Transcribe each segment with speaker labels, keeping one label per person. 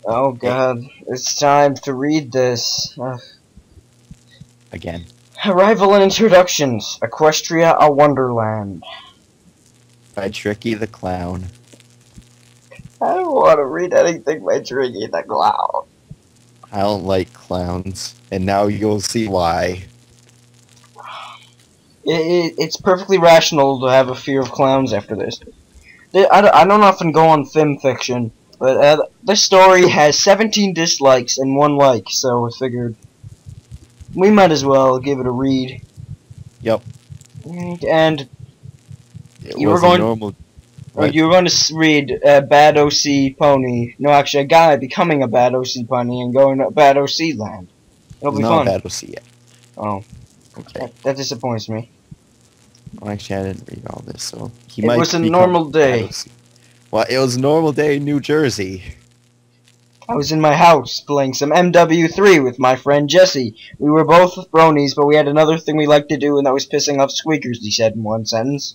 Speaker 1: Oh
Speaker 2: Hey,
Speaker 1: god, it's time to read this.
Speaker 2: again.
Speaker 1: Arrival and introductions. Equestria, a wonderland.
Speaker 2: By Tricky the Clown.
Speaker 1: I don't want to read anything by Tricky the Clown.
Speaker 2: I don't like clowns, and now you'll see why.
Speaker 1: It's perfectly rational to have a fear of clowns after this. I don't often go on film fiction, but this story has 17 dislikes and 1 like, so I figured we might as well give it a read.
Speaker 2: Yep,
Speaker 1: And
Speaker 2: it
Speaker 1: you were
Speaker 2: was a
Speaker 1: going
Speaker 2: normal.
Speaker 1: Or
Speaker 2: What?
Speaker 1: you were going to read Bad OC Pony. No, actually, a guy becoming a Bad OC Pony and going to Bad OC land. It'll
Speaker 2: It's
Speaker 1: be
Speaker 2: not a
Speaker 1: fun.
Speaker 2: battle see yet.
Speaker 1: Oh,
Speaker 2: Okay.
Speaker 1: that disappoints me.
Speaker 2: Well, actually, I didn't read all this, so he
Speaker 1: It
Speaker 2: might
Speaker 1: was a
Speaker 2: become
Speaker 1: normal
Speaker 2: battle
Speaker 1: day.
Speaker 2: see. Well, it was a normal day in New Jersey.
Speaker 1: I was in my house playing some MW3 with my friend Jesse. We were both bronies, but we had another thing we liked to do, and that was pissing off squeakers, he said in one sentence.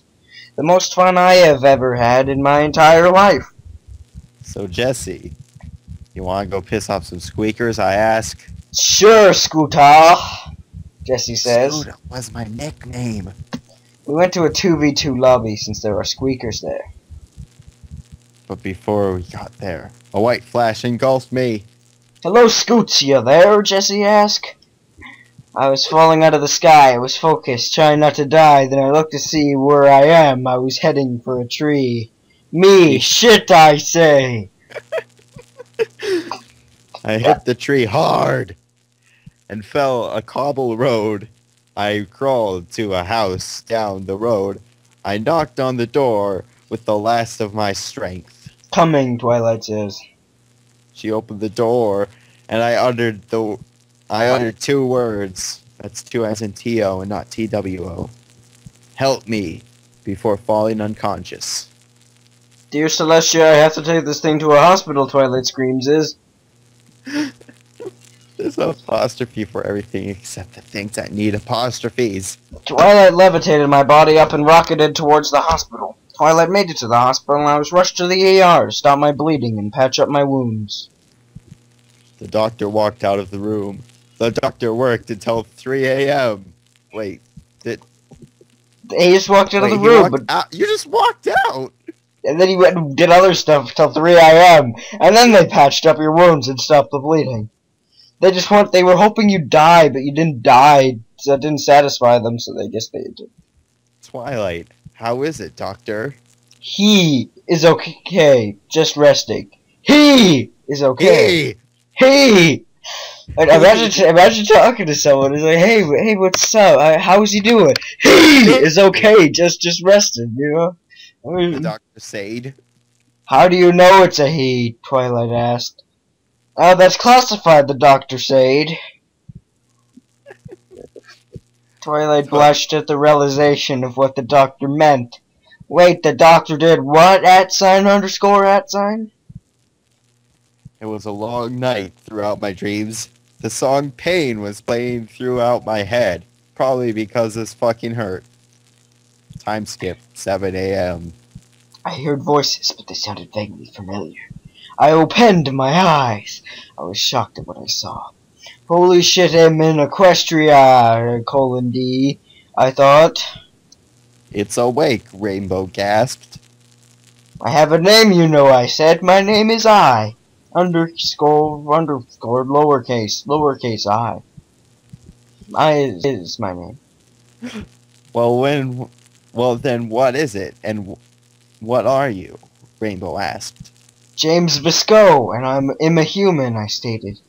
Speaker 1: The most fun I have ever had in my entire life.
Speaker 2: So Jesse, you want to go piss off some squeakers? I ask.
Speaker 1: Sure, Scooter, Jesse says.
Speaker 2: Scooter was my nickname.
Speaker 1: We went to a 2v2 lobby since there are squeakers there.
Speaker 2: But before we got there, a white flash engulfed me.
Speaker 1: Hello, Scoots, you there? Jesse asked. I was falling out of the sky. I was focused, trying not to die. Then I looked to see where I am. I was heading for a tree. Me, shit, I say.
Speaker 2: I hit the tree hard and fell a cobble road. I crawled to a house down the road. I knocked on the door with the last of my strength.
Speaker 1: Coming, Twilight says.
Speaker 2: She opened the door, and I uttered 2 words. That's 2 as in T-O and not T-W-O. Help me before falling unconscious.
Speaker 1: Dear Celestia, I have to take this thing to a hospital, Twilight screams is.
Speaker 2: There's an apostrophe for everything except the things that need apostrophes.
Speaker 1: Twilight levitated my body up and rocketed towards the hospital. Twilight made it to the hospital, and I was rushed to the ER to stop my bleeding and patch up my wounds.
Speaker 2: The doctor walked out of the room. The doctor worked until 3 a.m. Wait,
Speaker 1: He just walked out of the
Speaker 2: he
Speaker 1: room,
Speaker 2: walked
Speaker 1: but
Speaker 2: out? You just walked out!
Speaker 1: and then he went and did other stuff till 3 a.m. And then they patched up your wounds and stopped the bleeding. They were hoping you'd die, but you didn't die, so that didn't satisfy them, so they guess they did.
Speaker 2: Twilight, how is it, doctor?
Speaker 1: He is okay, just resting. He is okay.
Speaker 2: Hey!
Speaker 1: He! And imagine talking to someone who's like, hey, what's up? How's he doing? He is okay, just resting, you know? I
Speaker 2: The
Speaker 1: mean,
Speaker 2: doctor said.
Speaker 1: how do you know it's a he? Twilight asked. That's classified, the doctor said. Twilight blushed at the realization of what the doctor meant. Wait, the doctor did what? @_@?
Speaker 2: It was a long night throughout my dreams. The song Pain was playing throughout my head. Probably because this fucking hurt. Time skip, 7 a.m.
Speaker 1: I heard voices, but they sounded vaguely familiar. I opened my eyes. I was shocked at what I saw. Holy shit, I'm in Equestria, :D, I thought.
Speaker 2: It's awake, Rainbow gasped.
Speaker 1: I have a name, you know, I said. My name is I. Underscore, lowercase I. I is my name.
Speaker 2: Well then what is it, and what are you? Rainbow asked.
Speaker 1: James Visco, and I'm a human, I stated.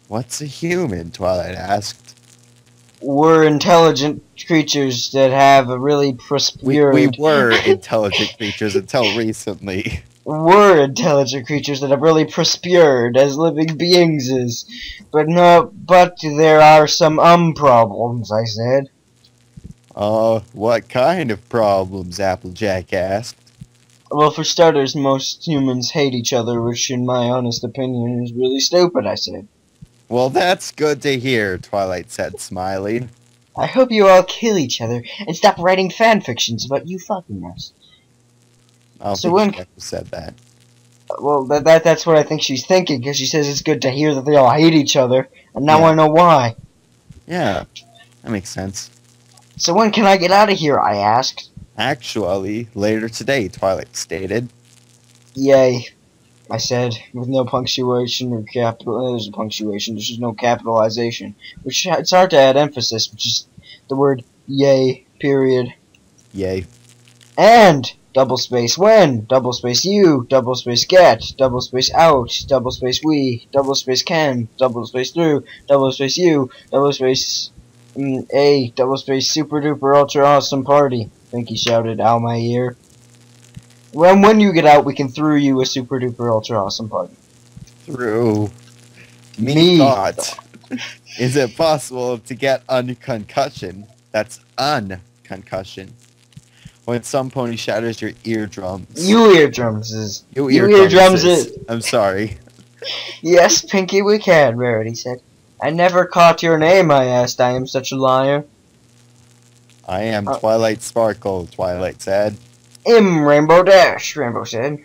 Speaker 2: What's a human? Twilight asked.
Speaker 1: We're intelligent creatures that have a really
Speaker 2: We were intelligent creatures until recently.
Speaker 1: We're intelligent creatures that have really prospered as living beings is. But there are some problems, I said.
Speaker 2: What kind of problems? Applejack asked.
Speaker 1: Well, for starters, most humans hate each other, which in my honest opinion is really stupid, I said.
Speaker 2: Well, that's good to hear, Twilight said, smiling.
Speaker 1: I hope you all kill each other and stop writing fan fictions about you fucking us.
Speaker 2: I don't
Speaker 1: So
Speaker 2: think
Speaker 1: when-
Speaker 2: she ever said that.
Speaker 1: Well, that's what I think she's thinking, because she says it's good to hear that they all hate each other, and now
Speaker 2: Yeah.
Speaker 1: I know why.
Speaker 2: Yeah, that makes sense.
Speaker 1: So when can I get out of here, I asked.
Speaker 2: Actually, later today, Twilight stated.
Speaker 1: Yay, I said, with no punctuation or capital. There's a punctuation, there's just no capitalization. Which, it's hard to add emphasis, which is the word yay, period.
Speaker 2: Yay.
Speaker 1: And double space when, double space you, double space get, double space out, double space we, double space can, double space through, double space you, double space a, double space super duper ultra awesome party. Pinky shouted out my ear. When you get out, we can throw you a super duper ultra awesome party.
Speaker 2: Through
Speaker 1: Me.
Speaker 2: thought. Is it possible to get unconcussion? That's unconcussion. When some pony shatters your eardrums.
Speaker 1: You eardrums is.
Speaker 2: You
Speaker 1: eardrums
Speaker 2: is. I'm sorry.
Speaker 1: Yes, Pinky, we can, Rarity said. I never caught your name, I asked. I am such a liar.
Speaker 2: I am Twilight Sparkle, Twilight said.
Speaker 1: Rainbow Dash, Rainbow said.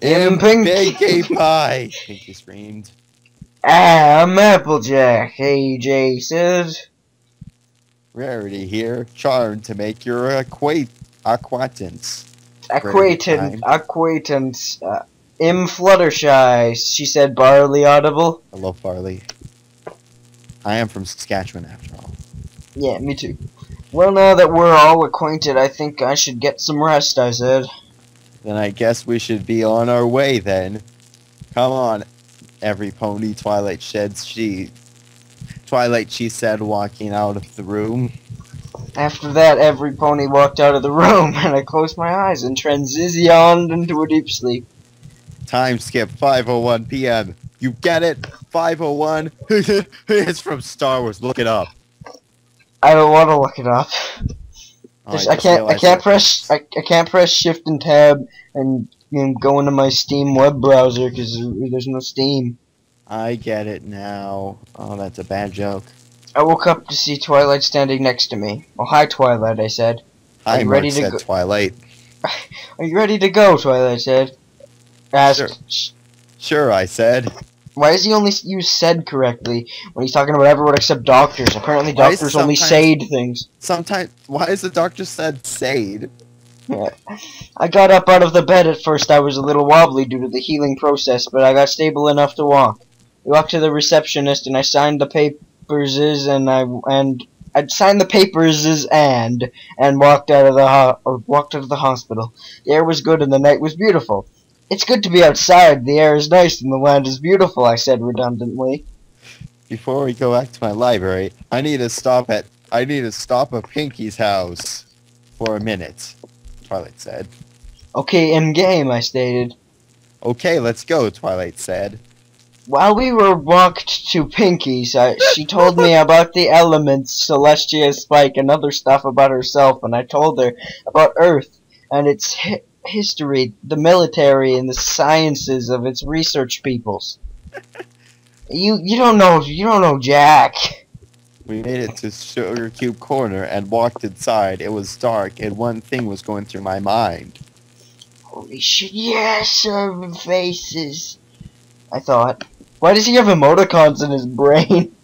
Speaker 2: Pinkie Pie, Pinky screamed.
Speaker 1: Applejack, AJ said.
Speaker 2: Rarity here, charmed to make your acquaintance.
Speaker 1: Acquaintance, Fluttershy, she said, barley audible.
Speaker 2: I love barley. I am from Saskatchewan after all.
Speaker 1: Yeah, me too. Well, now that we're all acquainted, I think I should get some rest, I said.
Speaker 2: Then I guess we should be on our way then. Come on, every pony, Twilight she said, walking out of the room.
Speaker 1: After that, every pony walked out of the room, and I closed my eyes and transitioned into a deep sleep.
Speaker 2: Time skip 5:01 p.m. You get it? 5:01? It's from Star Wars. Look it up.
Speaker 1: I don't want to look it up.
Speaker 2: Oh,
Speaker 1: I can't press Shift and Tab and go into my Steam web browser because there's no Steam.
Speaker 2: I get it now. Oh, that's a bad joke.
Speaker 1: I woke up to see Twilight standing next to me. Oh, hi, Twilight, I said.
Speaker 2: Hi, Mark said Twilight.
Speaker 1: Are you ready to go, Twilight said. Asked.
Speaker 2: Sure, I said.
Speaker 1: Why does he only use said correctly when he's talking about everyone except doctors? Apparently doctors only said things.
Speaker 2: Sometimes, why is the doctor said said?
Speaker 1: Yeah. I got up out of the bed at first. I was a little wobbly due to the healing process, but I got stable enough to walk. I walked to the receptionist and I signed the papers and signed the papers and walked out of the hospital. The air was good and the night was beautiful. It's good to be outside. The air is nice and the land is beautiful, I said redundantly.
Speaker 2: Before we go back to my library, I need to stop at Pinky's house for a minute, Twilight said.
Speaker 1: Okay, in game, I stated.
Speaker 2: Okay, let's go, Twilight said.
Speaker 1: While we were walked to Pinky's, she told me about the elements, Celestia Spike, and other stuff about herself, and I told her about Earth and its history, the military, and the sciences of its research peoples. You don't know Jack.
Speaker 2: We made it to Sugar Cube Corner and walked inside. It was dark, and one thing was going through my mind.
Speaker 1: Holy shit! Yes, faces. I thought. Why does he have emoticons in his brain?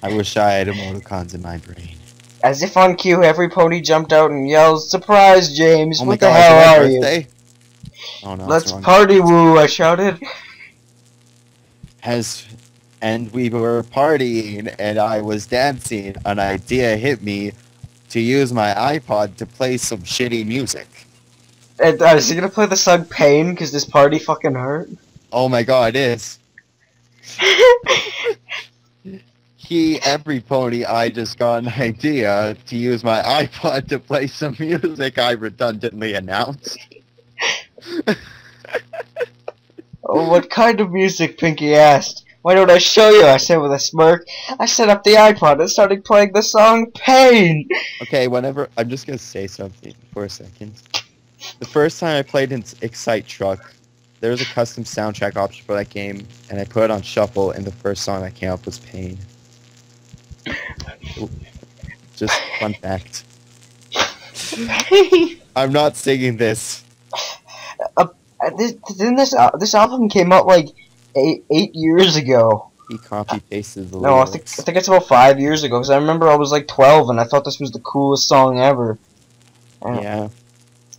Speaker 2: I wish I had emoticons in my brain.
Speaker 1: As if on cue, every pony jumped out and yelled, "Surprise, James!
Speaker 2: Oh
Speaker 1: What
Speaker 2: my
Speaker 1: the
Speaker 2: God,
Speaker 1: hell are
Speaker 2: birthday?
Speaker 1: you?"
Speaker 2: Oh no,
Speaker 1: Let's party woo! I shouted.
Speaker 2: And we were partying, and I was dancing. An idea hit me to use my iPod to play some shitty music.
Speaker 1: And is he gonna play the song "Pain" because this party fucking hurt?
Speaker 2: Oh my God, it is. Every pony, I just got an idea to use my iPod to play some music, I redundantly announced.
Speaker 1: Oh, what kind of music? Pinky asked. Why don't I show you? I said with a smirk. I set up the iPod and started playing the song "Pain."
Speaker 2: Okay, I'm just gonna say something for a second. The first time I played in Excite Truck, there was a custom soundtrack option for that game, and I put it on shuffle, and the first song that came up was Pain. Just fun fact. I'm not singing this.
Speaker 1: This album came out like 8 years ago.
Speaker 2: He copy pasted the
Speaker 1: No, I
Speaker 2: lyrics.
Speaker 1: think it's about 5 years ago. Because I remember I was like 12 and I thought this was the coolest song ever.
Speaker 2: Yeah.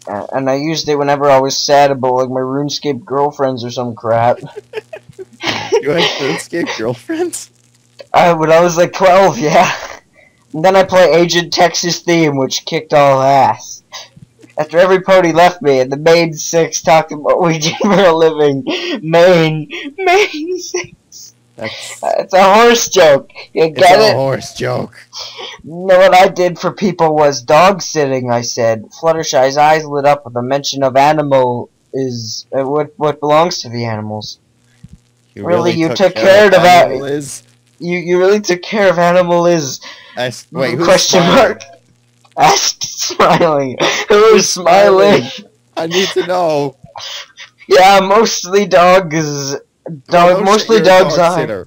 Speaker 1: And I used it whenever I was sad about like my RuneScape girlfriends or some crap.
Speaker 2: You like RuneScape girlfriends?
Speaker 1: When I was like 12, yeah. And then I play Agent Texas Theme, which kicked all ass. After every party left me, and the main six talking about what we do for a living. Main six. It's a horse joke. You get
Speaker 2: It's
Speaker 1: it?
Speaker 2: a horse joke.
Speaker 1: No, what I did for people was dog sitting, I said. Fluttershy's eyes lit up with a mention of animal is what belongs to the animals.
Speaker 2: You
Speaker 1: took care of
Speaker 2: Animal is?
Speaker 1: You really took care of animal is.
Speaker 2: Wait, who's
Speaker 1: Question
Speaker 2: smiling?
Speaker 1: mark. Asked smiling. Who's smiling?
Speaker 2: I need to know.
Speaker 1: Yeah, mostly dogs. Mostly dog's eye.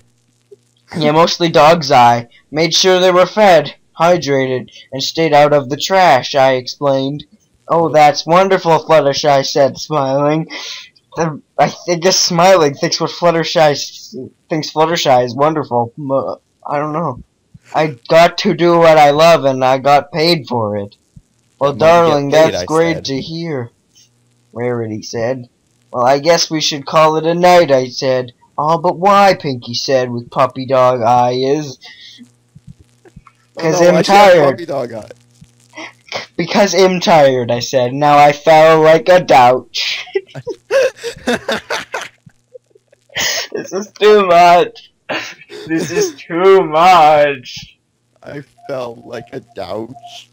Speaker 1: Yeah, mostly dog's eye. Made sure they were fed, hydrated, and stayed out of the trash, I explained. Oh, that's wonderful, Fluttershy said, smiling. I guess smiling thinks Fluttershy is wonderful. I don't know. I got to do what I love, and I got paid for it. Well, darling, that's great to hear. Rarity said. Well, I guess we should call it a night, I said. Oh, but why, Pinky said, with puppy dog eyes. Because I'm tired.
Speaker 2: Puppy dog eye.
Speaker 1: Because I'm tired, I said. Now I fell like a douch. This is too much. This is too much.
Speaker 2: I felt like a douche.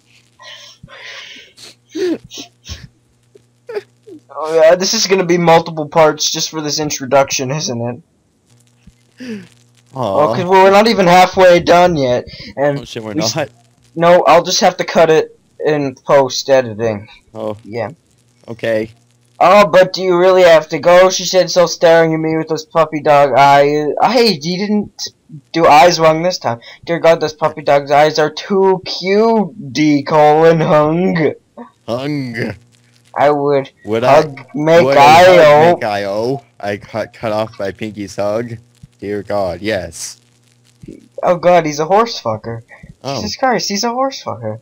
Speaker 1: Oh yeah, this is gonna be multiple parts just for this introduction, isn't it? Oh, because we're not even halfway done yet, and
Speaker 2: oh shit, we're not.
Speaker 1: No, I'll just have to cut it in post editing.
Speaker 2: Oh.
Speaker 1: Yeah.
Speaker 2: Okay.
Speaker 1: Oh, but do you really have to go? She said, still staring at me with those puppy dog eyes. Hey, you didn't do eyes wrong this time. Dear God, those puppy dog's eyes are too cute. D: hung.
Speaker 2: Hung.
Speaker 1: I would
Speaker 2: Would
Speaker 1: hug,
Speaker 2: I
Speaker 1: make
Speaker 2: would
Speaker 1: I-O.
Speaker 2: make I-O? I cut off by Pinky's hug. Dear God, yes.
Speaker 1: Oh God, he's a horse fucker.
Speaker 2: Oh.
Speaker 1: Jesus Christ, he's a horse fucker.